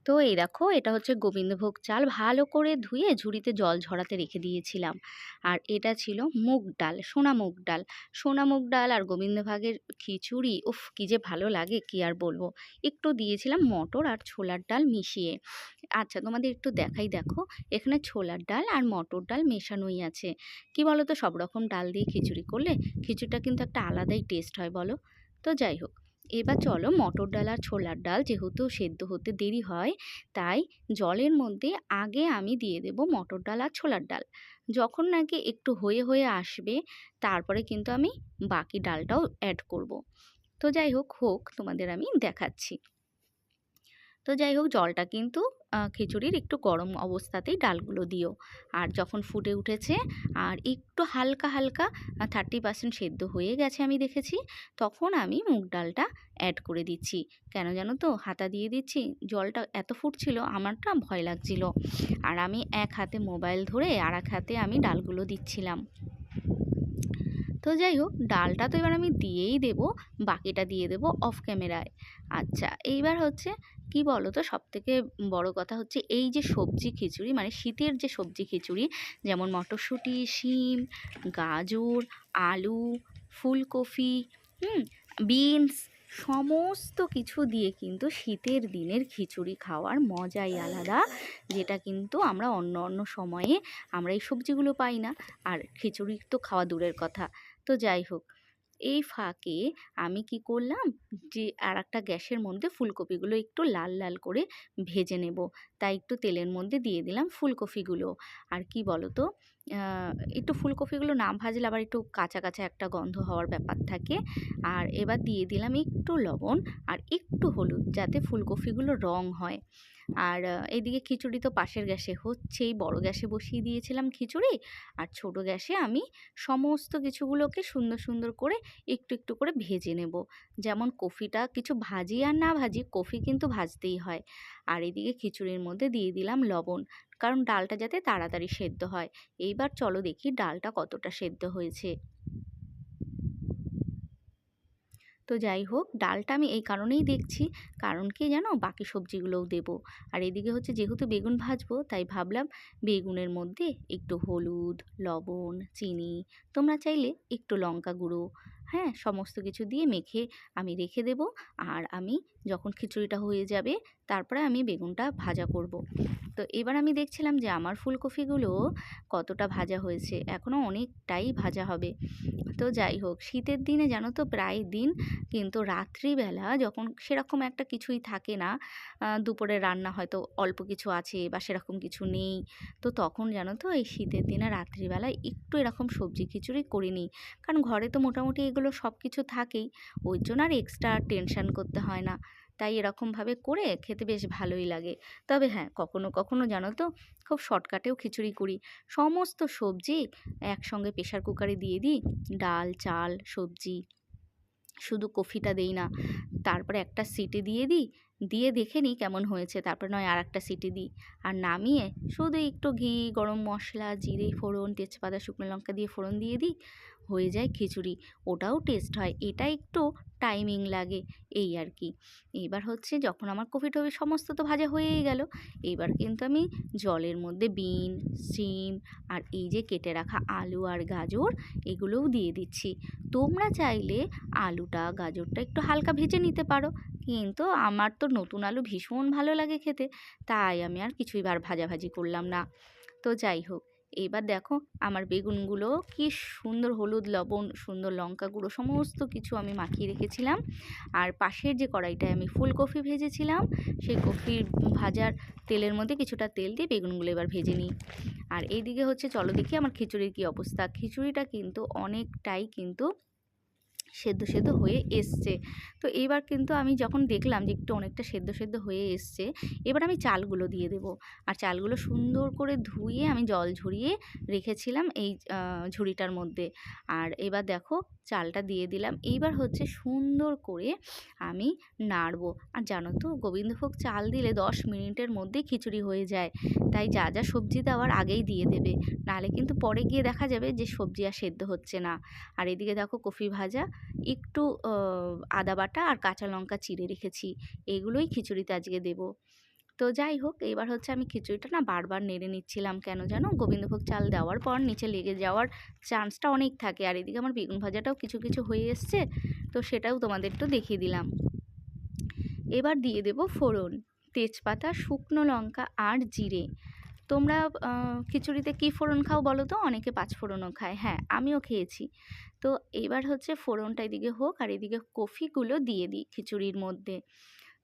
তো এই দেখো এটা হচ্ছে গোবিন্দভোগ চাল ভালো করে ধুয়ে ঝুড়িতে জল ঝরাতে রেখে দিয়েছিলাম। আর এটা ছিল মুগ ডাল, সোনা মুগ ডাল। সোনা মুগ ডাল আর গোবিন্দভাগের খিচুড়ি, উফ কি যে ভালো লাগে কি আর বলবো। একটু দিয়েছিলাম মটর আর ছোলার ডাল মিশিয়ে। আচ্ছা তোমাদের একটু দেখাই, দেখো এখানে ছোলার ডাল আর মটর ডাল মেশানোই আছে। কি বলো তো, সব রকম ডাল দিয়ে খিচুড়ি করলে খিচুড়িটা কিন্তু একটা আলাদাই টেস্ট হয় বলো। তো যাই হোক, এবার চলো মটর ডাল আর ছোলার ডাল যেহেতু সেদ্ধ হতে দেরি হয়, তাই জলের মধ্যে আগে আমি দিয়ে দেব মটর ডাল আর ছোলার ডাল। যখন নাকি একটু হয়ে হয়ে আসবে, তারপরে কিন্তু আমি বাকি ডালটাও অ্যাড করব। তো যাই হোক হোক, তোমাদের আমি দেখাচ্ছি। তো যাই হোক, জলটা কিন্তু খিচুড়ির একটু গরম অবস্থাতেই ডালগুলো দিও। আর যখন ফুটে উঠেছে আর একটু হালকা হালকা 30% সেদ্ধ হয়ে গেছে আমি দেখেছি, তখন আমি মুগ ডালটা অ্যাড করে দিচ্ছি। কেন জানো তো, হাতা দিয়ে দিচ্ছি, জলটা এত ফুটছিল আমারটা ভয় লাগছিল। আর আমি এক হাতে মোবাইল ধরে আর এক হাতে আমি ডালগুলো দিচ্ছিলাম। তো যাই হোক, ডালটা তো এবার আমি দিয়েই দেব, বাকিটা দিয়ে দেব অফ ক্যামেরায়। আচ্ছা এইবার হচ্ছে কি বলো তো, সবথেকে বড় কথা হচ্ছে এই যে সবজি খিচুড়ি, মানে শীতের যে সবজি খিচুড়ি, যেমন মটরশুঁটি, শিম, গাজর, আলু, ফুলকপি, বিনস, সমস্ত কিছু দিয়ে কিন্তু শীতের দিনের খিচুড়ি খাওয়ার মজাই আলাদা, যেটা কিন্তু আমরা অন্য অন্য সময়ে আমরা এই সবজিগুলো পাই না। আর খিচুড়ি তো খাওয়া দূরের কথা। তো যাই হোক, এই ফাঁকে আমি কি করলাম, যে আর একটা গ্যাসের মধ্যে ফুলকপিগুলো একটু লাল লাল করে ভেজে নেব। তাই একটু তেলের মধ্যে দিয়ে দিলাম ফুলকপিগুলো। আর কি বলো তো, একটু ফুলকপিগুলো না ভাজলে আবার একটু কাঁচা কাঁচা একটা গন্ধ হওয়ার ব্যাপার থাকে। আর এবার দিয়ে দিলাম একটু লবণ আর একটু হলুদ, যাতে ফুলকপিগুলো রং হয়। আর এইদিকে খিচুড়ি তো পাশের গ্যাসে হচ্ছেই, বড় গ্যাসে বসিয়ে দিয়েছিলাম খিচুড়ি। আর ছোট গ্যাসে আমি সমস্ত কিছুগুলোকে সুন্দর সুন্দর করে একটু একটু করে ভেজে নেব। যেমন কফিটা কিছু ভাজি আর না ভাজি, কফি কিন্তু ভাজতেই হয়। আর এদিকে খিচুড়ির মধ্যে দিয়ে দিলাম লবণ, কারণ ডালটা যাতে তাড়াতাড়ি সেদ্ধ হয়। এইবার চলো দেখি ডালটা কতটা সেদ্ধ হয়েছে। তো যাই হোক, ডালটা আমি এই কারণেই দেখছি, কারণ কি জানো, বাকি সবজিগুলোও দেবো। আর এদিকে হচ্ছে যেহেতু বেগুন ভাজবো, তাই ভাবলাম বেগুনের মধ্যে একটু হলুদ, লবণ, চিনি, তোমরা চাইলে একটু লঙ্কা গুঁড়ো, হ্যাঁ সমস্ত কিছু দিয়ে মেখে আমি রেখে দেব। আর আমি যখন খিচুড়িটা হয়ে যাবে, তারপরে আমি বেগুনটা ভাজা করব। তো এবার আমি দেখছিলাম যে আমার ফুলকপিগুলো কতটা ভাজা হয়েছে, এখনও অনেকটাই ভাজা হবে। তো যাই হোক, শীতের দিনে জানো তো প্রায় দিন কিন্তু রাত্রিবেলা যখন সেরকম একটা কিছুই থাকে না, দুপুরে রান্না হয়তো অল্প কিছু আছে বা সেরকম কিছু নেই, তো তখন জানো তো এই শীতের দিনে রাত্রিবেলায় একটু এরকম সবজি খিচুড়ি করে নিই। কারণ ঘরে তো মোটামুটি এগুলো সব কিছু থাকেই, ওই জন্য আর এক্সট্রা টেনশন করতে হয় না। তাই এরকমভাবে করে খেতে বেশ ভালোই লাগে। তবে হ্যাঁ, কখনো কখনো জানো তো খুব শর্টকাটেও খিচুড়ি করি। সমস্ত সবজি একসঙ্গে প্রেশার কুকারে দিয়ে দিই, ডাল, চাল, সবজি, শুধু কফিটা দেই না। তারপরে একটা সিটি দিয়ে দিই, দিয়ে দেখে নিই কেমন হয়েছে, তারপরে নয় আরেকটা সিটি দিই। আর নামিয়ে শুধু একটু ঘি, গরম মশলা, জিরে ফোড়ন, তেজপাতা, শুকনো লঙ্কা দিয়ে ফোড়ন দিয়ে দিই, হয়ে যায় খিচুড়ি। ওটাও টেস্ট হয়, এটা একটু টাইমিং লাগে, এই আর কি। এইবার হচ্ছে যখন আমার কফি টফি সমস্ত তো ভাজা হয়েই গেল, এইবার কিন্তু আমি জলের মধ্যে বিন, শিম আর এই যে কেটে রাখা আলু আর গাজর, এগুলোও দিয়ে দিচ্ছি। তোমরা চাইলে আলুটা গাজরটা একটু হালকা ভেজে নিতে পারো, কিন্তু আমার তো নতুন আলু ভীষণ ভালো লাগে খেতে, তাই আমি আর কিছুই ভাজাভাজি করলাম না। তো যাই হোক, এইবার দেখো আমার বেগুনগুলো কি সুন্দর হলুদ, লবণ, সুন্দর লঙ্কা গুঁড়ো সমস্ত কিছু আমি মাখিয়ে রেখেছিলাম। আর পাশের যে কড়াইটায় আমি ফুলকপি ভেজেছিলাম, সেই কপির ভাজার তেলের মধ্যে কিছুটা তেল দিয়ে বেগুনগুলো এবার ভেজে নিই। আর এইদিকে হচ্ছে চলো দেখি আমার খিচুড়ির কী অবস্থা। খিচুড়িটা কিন্তু অনেকটাই কিন্তু সেদ্ধ সেদ্ধ হয়ে এসছে। তো এবার কিন্তু আমি যখন দেখলাম যে একটু অনেকটা সেদ্ধ সেদ্ধ হয়ে এসছে, এবার আমি চালগুলো দিয়ে দেবো। আর চালগুলো সুন্দর করে ধুয়ে আমি জল ঝরিয়ে রেখেছিলাম এই ঝুড়িটার মধ্যে। আর এবার দেখো চালটা দিয়ে দিলাম। এইবার হচ্ছে সুন্দর করে আমি নাড়বো। আর জানো তো গোবিন্দভোগ চাল দিলে 10 মিনিটের মধ্যেই খিচুড়ি হয়ে যায়। তাই যা যা সবজি দেওয়ার আগেই দিয়ে দেবে, নাহলে কিন্তু পরে গিয়ে দেখা যাবে যে সবজি আর সেদ্ধ হচ্ছে না। আর এদিকে দেখো কফি ভাজা, একটু আদা বাটা আর কাঁচা লঙ্কা চিড়ে রেখেছি, এগুলোই খিচুড়িতে আজকে দেবো। তো যাই হোক, এবার হচ্ছে আমি খিচুড়িটা না বারবার নেড়ে নিচ্ছিলাম, কেন জানো, গোবিন্দভোগ চাল দেওয়ার পর নিচে লেগে যাওয়ার চান্সটা অনেক থাকে। আর এদিকে আমার বেগুন ভাজাটাও কিছু কিছু হয়ে এসছে, তো সেটাও তোমাদের একটু দেখিয়ে দিলাম। এবার দিয়ে দেব ফোড়ন, তেজপাতা, শুকনো লঙ্কা আর জিরে। তোমরা খিচুড়িতে কী ফোড়ন খাও বলো তো? অনেকে পাঁচ ফোড়নও খায়, হ্যাঁ আমিও খেয়েছি। তো এবার হচ্ছে ফোড়নটা এদিকে হোক আর এদিকে কফিগুলো দিয়ে দিই খিচুড়ির মধ্যে।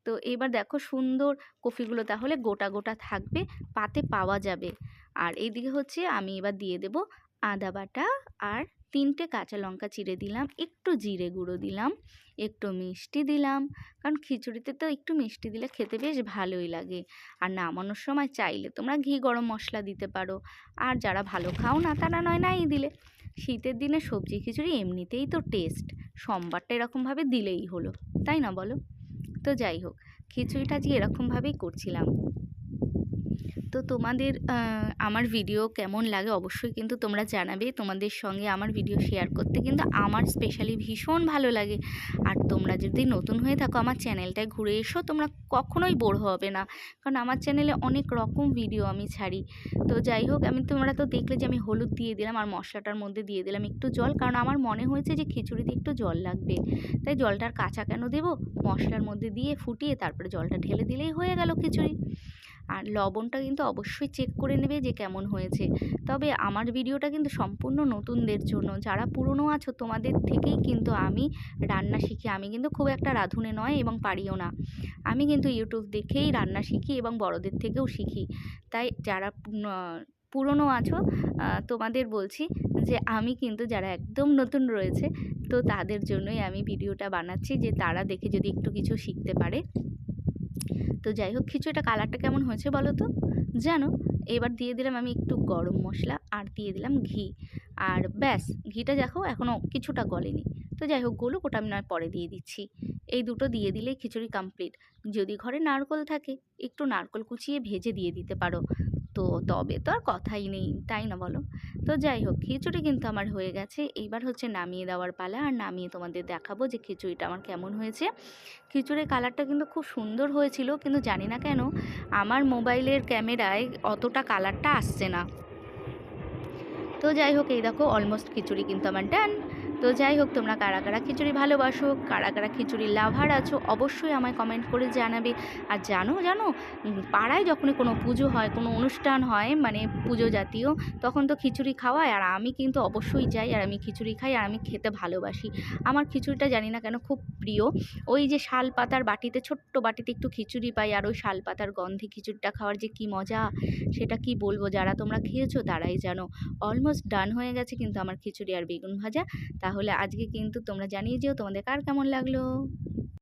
তো এবার দেখো সুন্দর কফিগুলো তাহলে গোটা গোটা থাকবে, পাতে পাওয়া যাবে। আর এইদিকে হচ্ছে আমি এবার দিয়ে দেব আদা বাটা আর 3টে কাঁচা লঙ্কা চিড়ে দিলাম, একটু জিরে গুঁড়ো দিলাম, একটু মিষ্টি দিলাম, কারণ খিচুড়িতে তো একটু মিষ্টি দিলে খেতে বেশ ভালোই লাগে। আর নামানোর সময় চাইলে তোমরা ঘি গরম মশলা দিতে পারো, আর যারা ভালো খাও না তারা নয় নাই দিলে। শীতের দিনে সবজি খিচুড়ি এমনিতেই তো টেস্ট, সোমবারটা এরকমভাবে দিলেই হলো, তাই না বলো? তো যাই হোক, খিচুড়িটা আজকে এরকমভাবেই করছিলাম। তো তোমাদের আমার ভিডিও কেমন লাগে অবশ্যই কিন্তু তোমরা জানাবে। তোমাদের সঙ্গে আমার ভিডিও শেয়ার করতে কিন্তু আমার স্পেশালি ভীষণ ভালো লাগে। আর তোমরা যদি নতুন হয়ে থাকো আমার চ্যানেলটায় ঘুরে এসো, তোমরা কখনোই বোর হবে না, কারণ আমার চ্যানেলে অনেক রকম ভিডিও আমি ছাড়ি। তো যাই হোক, তোমরা তো দেখলে যে আমি হলুদ দিয়ে দিলাম আর মশলাটার মধ্যে দিয়ে দিলাম একটু জল, কারণ আমার মনে হয়েছে যে খিচুড়িতে একটু জল লাগবে, তাই জলটার কাঁচা কেন দেবো, মশলার মধ্যে দিয়ে ফুটিয়ে তারপরে জলটা ঢেলে দিলেই হয়ে গেল খিচুড়ি। আর লবণটা কিন্তু অবশ্যই চেক করে নেবে যে কেমন হয়েছে। তবে আমার ভিডিওটা কিন্তু সম্পূর্ণ নতুনদের জন্য, যারা পুরনো আছো তোমাদের থেকেই কিন্তু আমি রান্না শিখি। আমি কিন্তু খুব একটা রাঁধুনে নয় এবং পারিও না, আমি কিন্তু ইউটিউব দেখেই রান্না শিখি এবং বড়দের থেকেও শিখি। তাই যারা পুরনো আছো তোমাদের বলছি যে আমি কিন্তু, যারা একদম নতুন রয়েছে তো তাদের জন্যই আমি ভিডিওটা বানাচ্ছি, যে তারা দেখে যদি একটু কিছু শিখতে পারে। তো যাই হোক, খিচুড়িটা কালারটা কেমন হয়েছে বলো তো জানো? এবার দিয়ে দিলাম আমি একটু গরম মশলা আর দিয়ে দিলাম ঘি, আর ব্যাস, ঘিটা দেখো এখনও কিছুটা গলেনি। তো যাই হোক, গলুক, ওটা আমি নয় পরে দিয়ে দিচ্ছি। এই দুটো দিয়ে দিলেই খিচুড়ি কমপ্লিট। যদি ঘরে নারকেল থাকে একটু নারকেল কুচিয়ে ভেজে দিয়ে দিতে পারো, তো তবে তো আর কথাই নেই, তাই না বলো? তো যাই হোক, খিচুড়ি কিন্তু আমার হয়ে গেছে। এইবার হচ্ছে নামিয়ে দেওয়ার পালা, আর নামিয়ে তোমাদের দেখাবো যে খিচুড়িটা আমার কেমন হয়েছে। খিচুড়ির কালারটা কিন্তু খুব সুন্দর হয়েছিল, কিন্তু জানি না কেন আমার মোবাইলের ক্যামেরায় অতটা কালারটা আসছে না। তো যাই হোক, এই দেখো অলমোস্ট খিচুড়ি কিন্তু আমার ডান। তো যাই হোক, তোমরা কারা কারা খিচুড়ি ভালোবাসো, কারা কারা খিচুড়ির লাভার আছো, অবশ্যই আমায় কমেন্ট করে জানাবে। আর জানো জানো, পাড়ায় যখনই কোনো পুজো হয়, কোনো অনুষ্ঠান হয়, মানে পুজো জাতীয়, তখন তো খিচুড়ি খাওয়ায়, আর আমি কিন্তু অবশ্যই যাই আর আমি খিচুড়ি খাই, আর আমি খেতে ভালোবাসি। আমার খিচুড়িটা জানি না কেন খুব প্রিয়। ওই যে শাল পাতার বাটিতে, ছোট্ট বাটিতে একটু খিচুড়ি পাই, আর ওই শাল পাতার গন্ধে খিচুড়িটা খাওয়ার যে কী মজা, সেটা কি বলবো, যারা তোমরা খেয়েছো তারাই জানো। অলমোস্ট ডান হয়ে গেছে কিন্তু আমার খিচুড়ি আর বেগুন ভাজা। তাহলে আজকে কিন্তু তোমরা জানিয়ে যেও তোমাদের কার কেমন লাগলো।